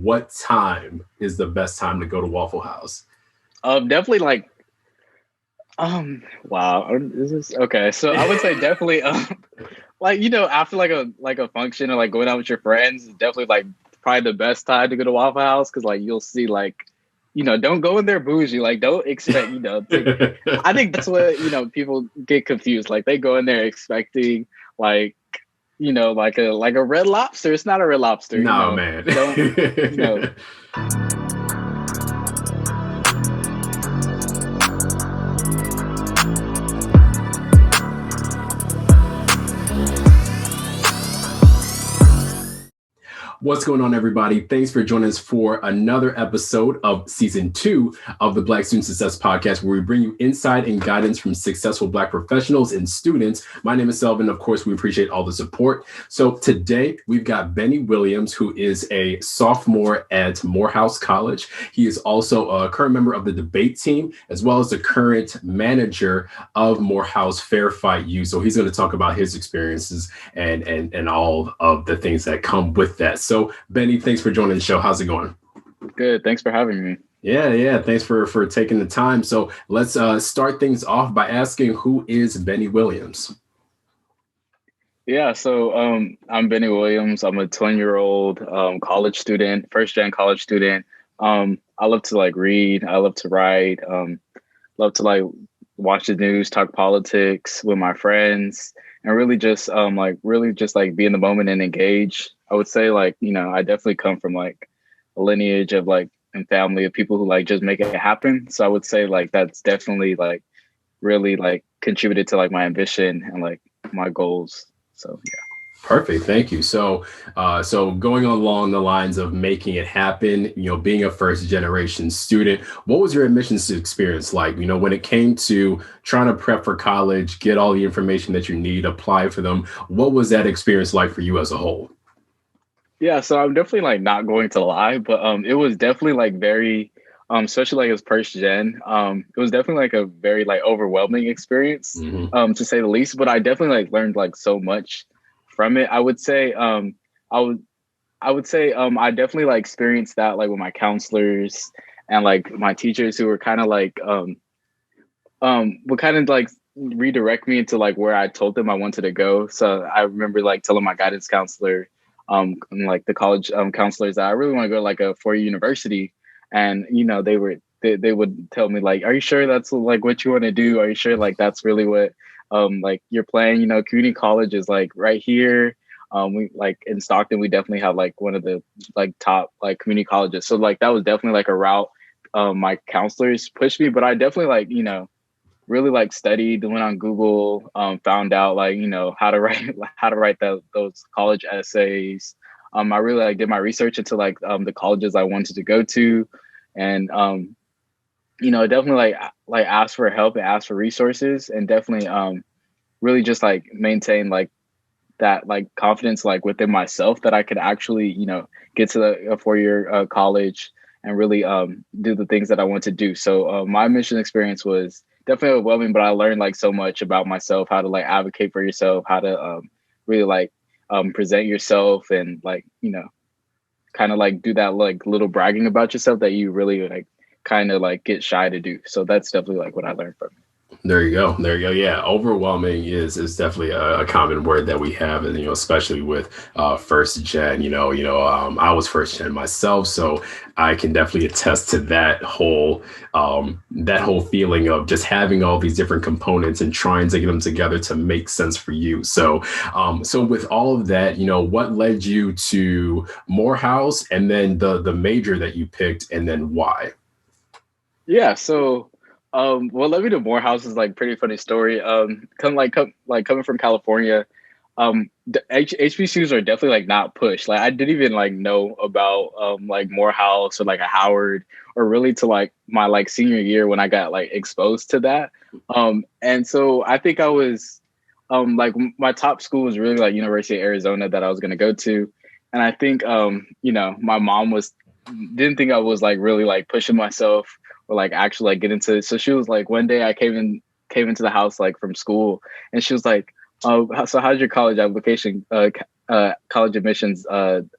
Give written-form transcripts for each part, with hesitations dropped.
what time is the best time to go to Waffle House? Definitely like wow. Is this okay? So I would say definitely like after like a function or like going out with your friends, is definitely like probably the best time to go to Waffle House because like you'll see like don't go in there bougie. Like don't expect I think that's what people get confused. Like they go in there expecting like like a Red Lobster. It's not a Red Lobster. No, man. Don't. What's going on, everybody? Thanks for joining us for another episode of season 2 of the Black Student Success Podcast, where we bring you insight and guidance from successful Black professionals and students. My name is Selvin. Of course, we appreciate all the support. So today we've got Bennie Williams, who is a sophomore at Morehouse College. He is also a current member of the debate team, as well as the current manager of Morehouse Fair Fight U. So he's going to talk about his experiences and all of the things that come with that. So, Bennie, thanks for joining the show. How's it going? Good. Thanks for having me. Yeah. Thanks for taking the time. So let's start things off by asking, who is Bennie Williams? Yeah. So I'm Bennie Williams. I'm a 20-year-old college student, first-gen college student. I love to like read. I love to write. Love to like watch the news, talk politics with my friends, and really just be in the moment and engage. I would say like, I definitely come from like a lineage of like and family of people who like just make it happen. So I would say like that's definitely like really like contributed to like my ambition and like my goals. So yeah. Perfect. Thank you. So going along the lines of making it happen, being a first generation student, what was your admissions experience like? When it came to trying to prep for college, get all the information that you need, apply for them, what was that experience like for you as a whole? Yeah, so I'm definitely like not going to lie, but it was definitely like very especially like as first gen, it was definitely like a very like overwhelming experience, to say the least. But I definitely like learned like so much from it. I would say I definitely like experienced that like with my counselors and like my teachers who were kind of like would kind of like redirect me into like where I told them I wanted to go. So I remember like telling my guidance counselor and like the college counselors that I really want to go to like a 4-year university, and they would tell me like, are you sure that's like what you want to do? Are you sure like that's really what like you're playing? Community college is like right here. We like in Stockton, we definitely have like one of the like top like community colleges. So like that was definitely like a route my counselors pushed me, but I definitely like really like studied, went on Google, found out like how to write those college essays. I really like did my research into like the colleges I wanted to go to, and definitely like asked for help and asked for resources, and definitely really just like maintain like that like confidence like within myself that I could actually get to a 4-year college and really do the things that I want to do. So my mission experience was definitely overwhelming, but I learned like so much about myself, how to like advocate for yourself, how to really like present yourself, and like kind of like do that like little bragging about yourself that you really like kind of like get shy to do. So that's definitely like what I learned from it. There you go. Yeah, overwhelming is definitely a common word that we have, and especially with first gen. I was first gen myself, so I can definitely attest to that whole feeling of just having all these different components and trying to get them together to make sense for you. So with all of that, what led you to Morehouse, and then the major that you picked, and then why? Yeah, so what led me to Morehouse is like pretty funny story. Coming from California, the HBCUs are definitely like not pushed. Like I didn't even like know about like Morehouse or like a Howard, or really to like my like senior year when I got like exposed to that. And so I think I was like my top school was really like University of Arizona that I was gonna go to, and I think my mom didn't think I was like really like pushing myself or like actually like get into it. So she was like, one day I came into the house like from school, and she was like, "Oh, so how's your college application college admissions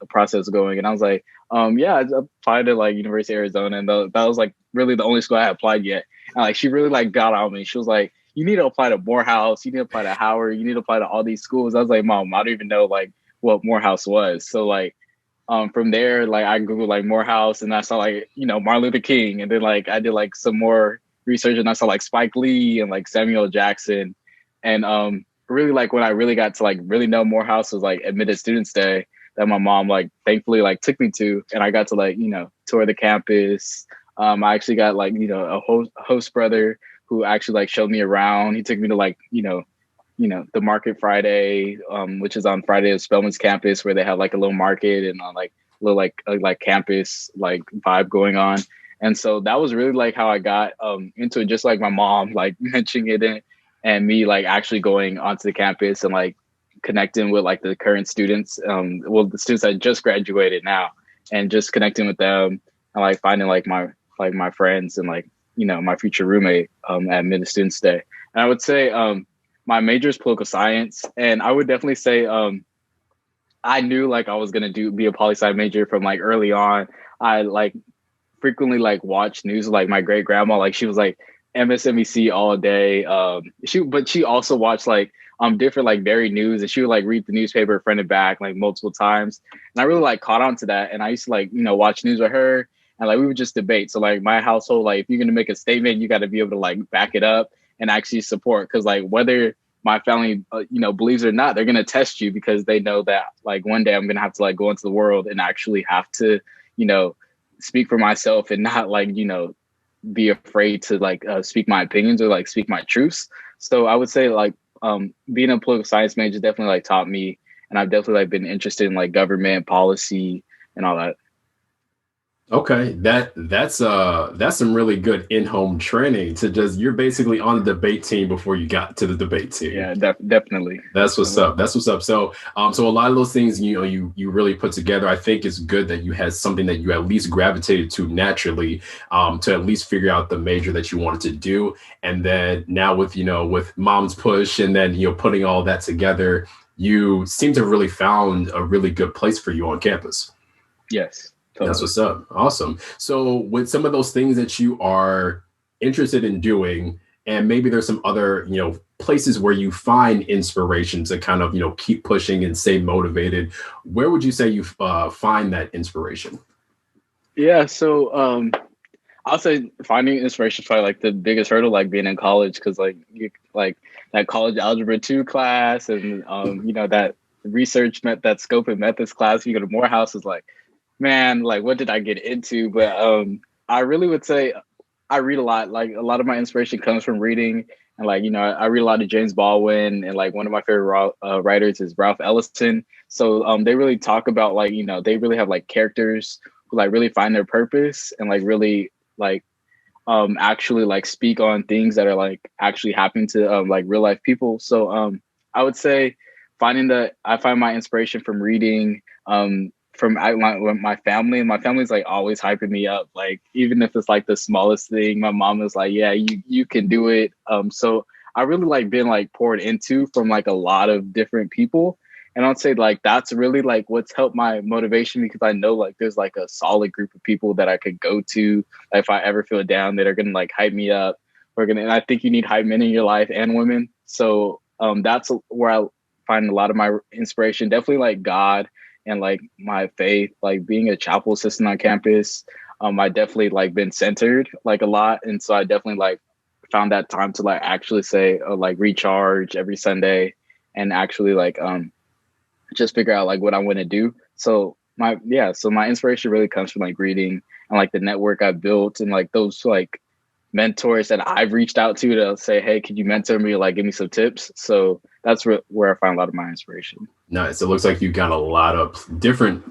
process going, and I was like, yeah, I applied to like University of Arizona, and that was like really the only school I had applied yet. And like she really like got on me. She was like, you need to apply to Morehouse, you need to apply to Howard, you need to apply to all these schools. I was like, Mom, I don't even know like what Morehouse was. So like from there, like I Googled like Morehouse, and I saw like, you know, Martin Luther King, and then like I did like some more research, and I saw like Spike Lee and like Samuel Jackson. And really like when I really got to like really know Morehouse was like Admitted Students Day that my mom like thankfully like took me to, and I got to like, you know, tour the campus. I actually got like, you know, a host brother who actually like showed me around. He took me to like, you know, the Market Friday, which is on Friday at Spelman's campus, where they have like a little market and like little like campus like vibe going on. And so that was really like how I got into it, just like my mom like mentioning it in, and me like actually going onto the campus and like connecting with like the current students, well, the students that just graduated now, and just connecting with them and like finding like my friends and like, you know, my future roommate at Admitted Students Day. And I would say my major is political science, and I would definitely say I knew like I was gonna be a poli-sci major from like early on. I like frequently like watch news. Like my great grandma, like she was like MSNBC all day. She also watched like different like varied news, and she would like read the newspaper front and back like multiple times. And I really like caught on to that. And I used to like, you know, watch news with her, and like we would just debate. So like my household, like if you're gonna make a statement, you got to be able to like back it up and actually support, because like whether my family you know, believes it or not, they're gonna test you, because they know that like one day I'm gonna have to like go into the world and actually have to, you know, speak for myself and not like, you know, be afraid to like speak my opinions or like speak my truths. So I would say like being a political science major definitely like taught me, and I've definitely like been interested in like government policy and all that. Okay, that's some really good in-home training to just, you're basically on the debate team before you got to the debate team. Yeah, definitely. That's what's up. That's what's up. So so a lot of those things, you know, you really put together. I think it's good that you had something that you at least gravitated to naturally, to at least figure out the major that you wanted to do. And then now with, you know, with mom's push and then, you know, putting all that together, you seem to have really found a really good place for you on campus. Yes. Totally. That's what's up. Awesome. So with some of those things that you are interested in doing, and maybe there's some other, you know, places where you find inspiration to kind of, you know, keep pushing and stay motivated, where would you say you find that inspiration? Yeah. So I'll say finding inspiration is probably like the biggest hurdle, like being in college, because like you like that college algebra 2 class, and you know, that that scope and methods class, you go to Morehouse, is like, man, like what did I get into? But I really would say I read a lot. Like a lot of my inspiration comes from reading, and like, you know, I read a lot of James Baldwin, and like one of my favorite writers is Ralph Ellison. So they really talk about like, you know, they really have like characters who like really find their purpose and like really like actually like speak on things that are like actually happening to like real life people. So I would say I find my inspiration from reading, from my family. My family's like always hyping me up. Like even if it's like the smallest thing, my mom is like, yeah, you can do it. So I really like been like poured into from like a lot of different people. And I'd say like that's really like what's helped my motivation, because I know like there's like a solid group of people that I could go to if I ever feel down, that are gonna like hype me up. And I think you need hype men in your life and women. So that's where I find a lot of my inspiration. Definitely like God and like my faith, like being a chapel assistant on campus. I definitely like been centered like a lot. And so I definitely like found that time to like actually say like recharge every Sunday and actually like just figure out like what I want to do. So my inspiration really comes from like reading and like the network I built, and like those like mentors that I've reached out to say, hey, could you mentor me, like give me some tips? So that's where I find a lot of my inspiration. Nice. It looks like you got a lot of different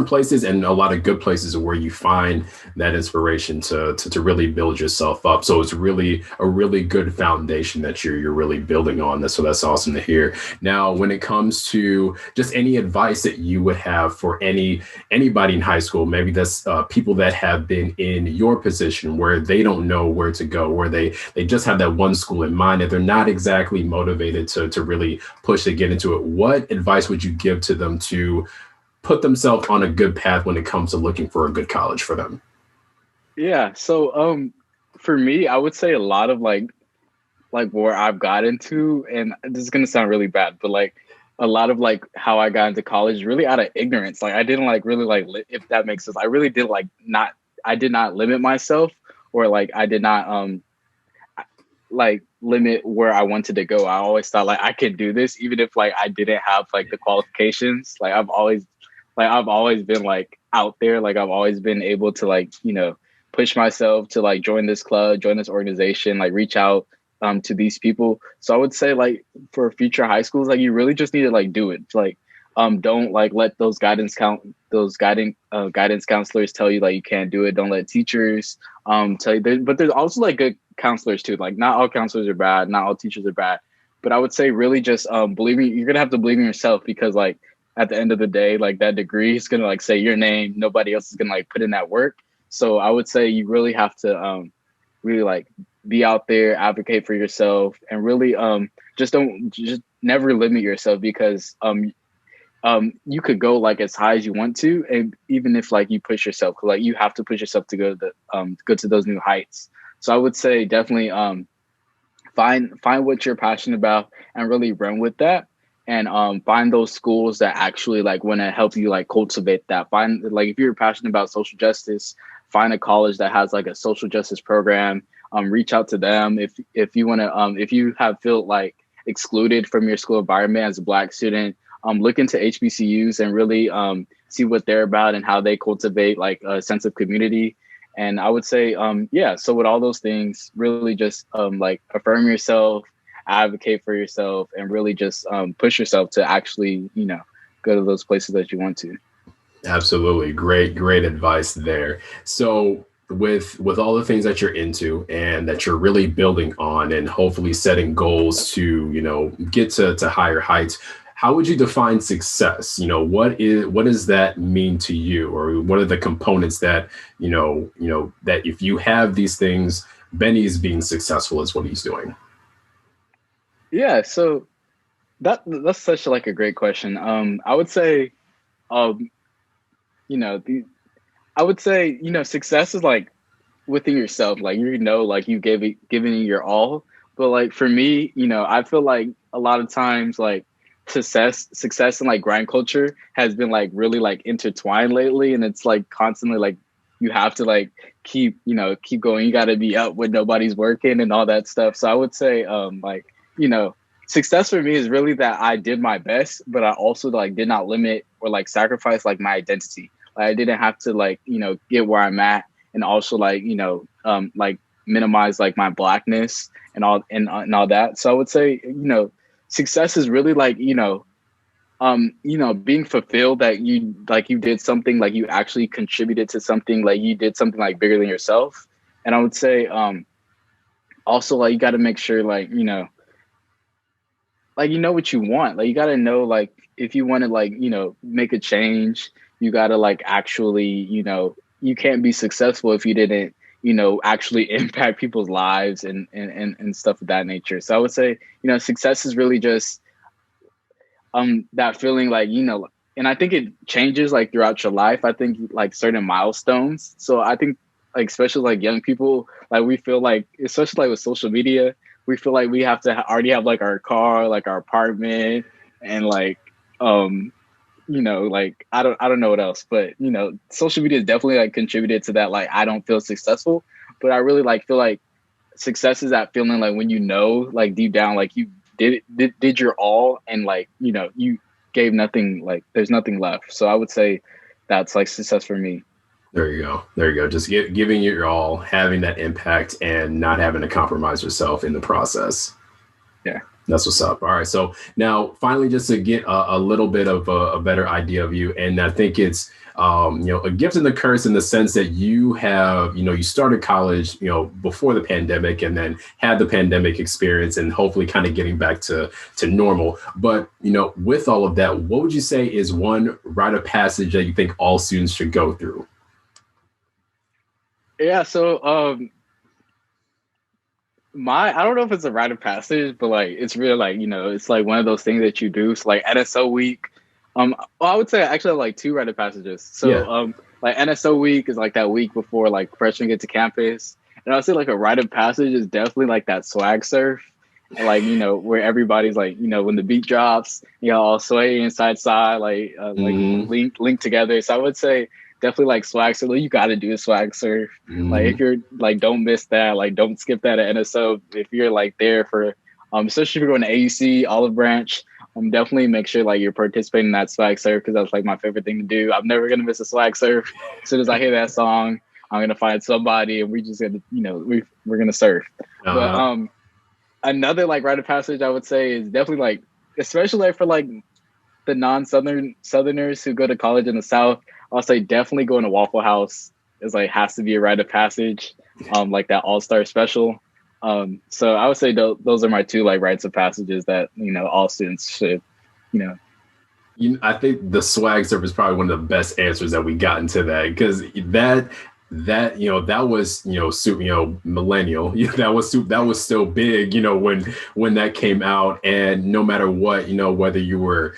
places, and a lot of good places where you find that inspiration to really build yourself up. So it's really a really good foundation that you're really building on. So that's awesome to hear. Now, when it comes to just any advice that you would have for anybody in high school, maybe that's people that have been in your position where they don't know where to go, where they just have that one school in mind, that they're not exactly motivated to really push to get into it. What advice advice would you give to them to put themselves on a good path when it comes to looking for a good college for them? Yeah. So for me, I would say a lot of like where I've got into, and this is gonna sound really bad, but like a lot of like how I got into college really out of ignorance. Like I didn't like really like if that makes sense. I really did like not. I did not limit myself, or like I did not like limit where I wanted to go. I always thought like I could do this, even if like I didn't have like the qualifications. Like I've always been like out there. Like I've always been able to like push myself to like join this club, join this organization, like reach out to these people. So I would say like for future high schools, like you really just need to like do it. Like don't like let those guidance counselors tell you like you can't do it. Don't let teachers tell you. But there's also like good counselors too. Like not all counselors are bad, not all teachers are bad. But I would say really just you're gonna have to believe in yourself, because like at the end of the day, like that degree is gonna like say your name. Nobody else is gonna like put in that work. So I would say you really have to really like be out there, advocate for yourself, and really just never limit yourself, because you could go like as high as you want to, and even if like you push yourself, like you have to push yourself to go to those new heights. So I would say definitely find what you're passionate about and really run with that, and find those schools that actually like want to help you like cultivate that. Find like if you're passionate about social justice, find a college that has like a social justice program. Reach out to them if you want to. If you have felt like excluded from your school environment as a Black student, look into HBCUs and really see what they're about and how they cultivate like a sense of community. And I would say, so with all those things, really just like affirm yourself, advocate for yourself, and really just push yourself to actually, go to those places that you want to. Absolutely. Great advice there. So with all the things that you're into and that you're really building on and hopefully setting goals to, get to higher heights, how would you define success? What does that mean to you? Or what are the components that, that if you have these things, Benny is being successful is what he's doing? Yeah. So that's such like a great question. I would say, I would say, success is like within yourself, like, like you giving it your all. But like for me, I feel like a lot of times like success and like grind culture has been like really like intertwined lately. And it's like constantly like you have to like keep going. You got to be up when nobody's working and all that stuff. So I would say success for me is really that I did my best, but I also like did not limit or like sacrifice like my identity. Like I didn't have to like, get where I'm at, and also like, like minimize like my Blackness and all that. So I would say, success is really like, being fulfilled that you did something, like you actually contributed to something, like you did something like bigger than yourself. And I would say, also like you got to make sure like, like, what you want. Like, you got to know, like, if you want to, like, make a change, you got to, like, actually, you can't be successful if you didn't, actually impact people's lives and stuff of that nature. So I would say, success is really just that feeling like, and I think it changes, like, throughout your life. I think, like, certain milestones. So I think, like, especially, like, young people, like, we feel like, especially, like, with social media, we feel like we have to already have like our car, like our apartment, and like, like I don't know what else, but social media has definitely like contributed to that. Like I don't feel successful, but I really like feel like success is that feeling like when like deep down, like you did your all, and like you gave nothing, like there's nothing left. So I would say that's like success for me. There you go. Just giving it your all, having that impact, and not having to compromise yourself in the process. Yeah. That's what's up. All right. So now finally, just to get a little bit of a better idea of you. And I think it's, a gift and a curse in the sense that you have, you started college, before the pandemic, and then had the pandemic experience and hopefully kind of getting back to normal. But, with all of that, what would you say is one rite of passage that you think all students should go through? Yeah, so I don't know if it's a rite of passage, but like it's really like, it's like one of those things that you do. So like NSO week, I would say I actually have like two rite of passages. So Yeah. like NSO week is like that week before like freshmen get to campus. And I would say like a rite of passage is definitely like that swag surf. Like, where everybody's like, when the beat drops, all swaying side to side, like Mm-hmm. linked together. So I would say definitely like swag surf. Like, you got to do a swag surf. Like if Mm-hmm. you're like, don't miss that. Like don't skip that at NSO. If you're like there for, especially if you're going to AUC, Olive Branch, definitely make sure like you're participating in that swag surf, because that's like my favorite thing to do. I'm never gonna miss a swag surf. As soon as I hear that song, I'm gonna find somebody and we just gonna, we're gonna surf. But Uh-huh. another like rite of passage I would say is definitely like, especially like for like the Southerners who go to college in the South, I'll say definitely going to Waffle House is like has to be a rite of passage. Like that All-Star special. So I would say those are my two like rites of passages that all students should, you know. I think the swag surf is probably one of the best answers that we got into that, because that was super millennial. That was still big when that came out. And no matter what, whether you were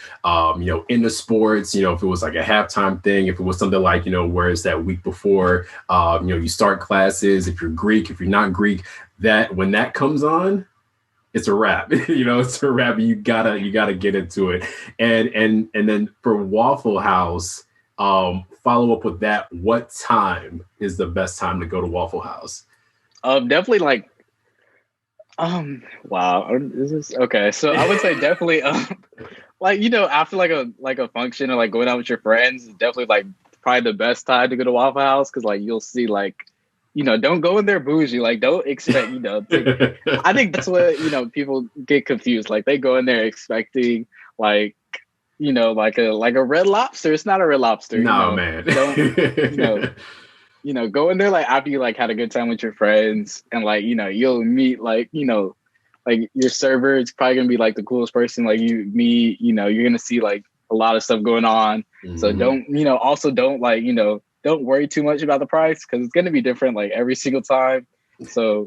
into sports, if it was like a halftime thing, if it was something like where it's that week before you start classes, if you're Greek, if you're not Greek, that when that comes on, it's a wrap. It's a wrap. You gotta get into it. And then for Waffle House, follow up with that. What time is the best time to go to Waffle House? Definitely like, wow, is this okay? So I would say definitely, like after like a function or like going out with your friends, is definitely like probably the best time to go to Waffle House, because like you'll see like, don't go in there bougie. Like don't expect, I think that's what people get confused. Like they go in there expecting like, like a Red Lobster. It's not a Red Lobster. No, man. Don't you know go in there like after you like had a good time with your friends, and like you'll meet like like your server is probably gonna be like the coolest person like you meet. You're gonna see like a lot of stuff going on. So Mhm. don't also don't like don't worry too much about the price, because it's gonna be different like every single time. So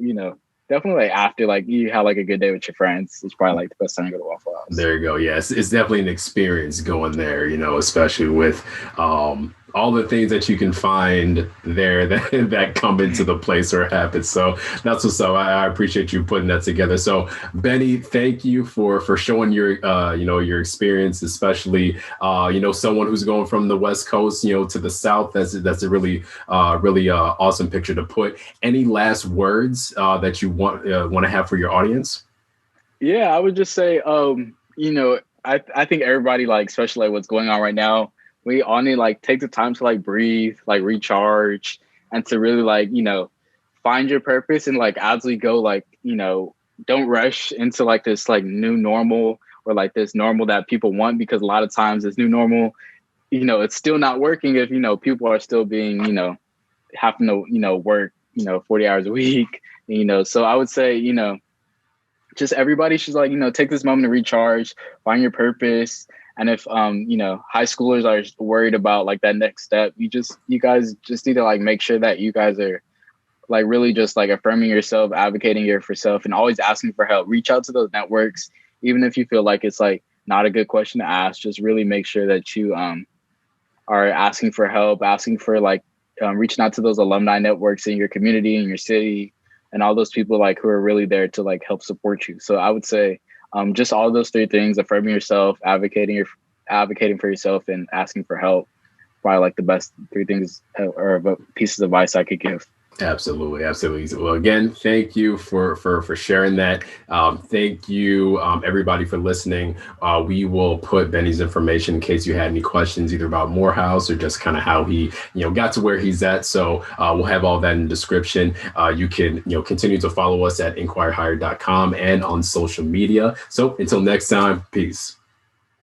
definitely like after like you have like a good day with your friends, it's probably like the best time to go to Waffle House. There you go. Yes, it's definitely an experience going there, especially with all the things that you can find there that come into the place or happen. So that's what's up. I appreciate you putting that together. So Benny, thank you for showing your your experience, especially someone who's going from the West Coast to the South. That's a really awesome picture to put. Any last words that you want to have for your audience? Yeah, I would just say, I think everybody, like, especially like what's going on right now, we all need like take the time to like breathe, like recharge, and to really like, find your purpose. And like as we go, like, don't rush into like this like new normal, or like this normal that people want, because a lot of times this new normal, it's still not working if, people are still being, having to, work, 40 hours a week, so I would say, just everybody should like take this moment to recharge, find your purpose. And if high schoolers are worried about like that next step, you guys just need to like make sure that you guys are like really just like affirming yourself, advocating for yourself, and always asking for help. Reach out to those networks, even if you feel like it's like not a good question to ask. Just really make sure that you are asking for help, asking for like reaching out to those alumni networks in your community, in your city, and all those people like who are really there to like help support you. So I would say just all those three things: affirming yourself, advocating for yourself, and asking for help. Probably like the best three things or pieces of advice I could give. Absolutely, absolutely. Well, again, thank you for sharing that. Thank you, everybody, for listening. We will put Benny's information in case you had any questions, either about Morehouse or just kind of how he, got to where he's at. So we'll have all that in the description. You can, continue to follow us at inquirehire.com and on social media. So until next time, peace.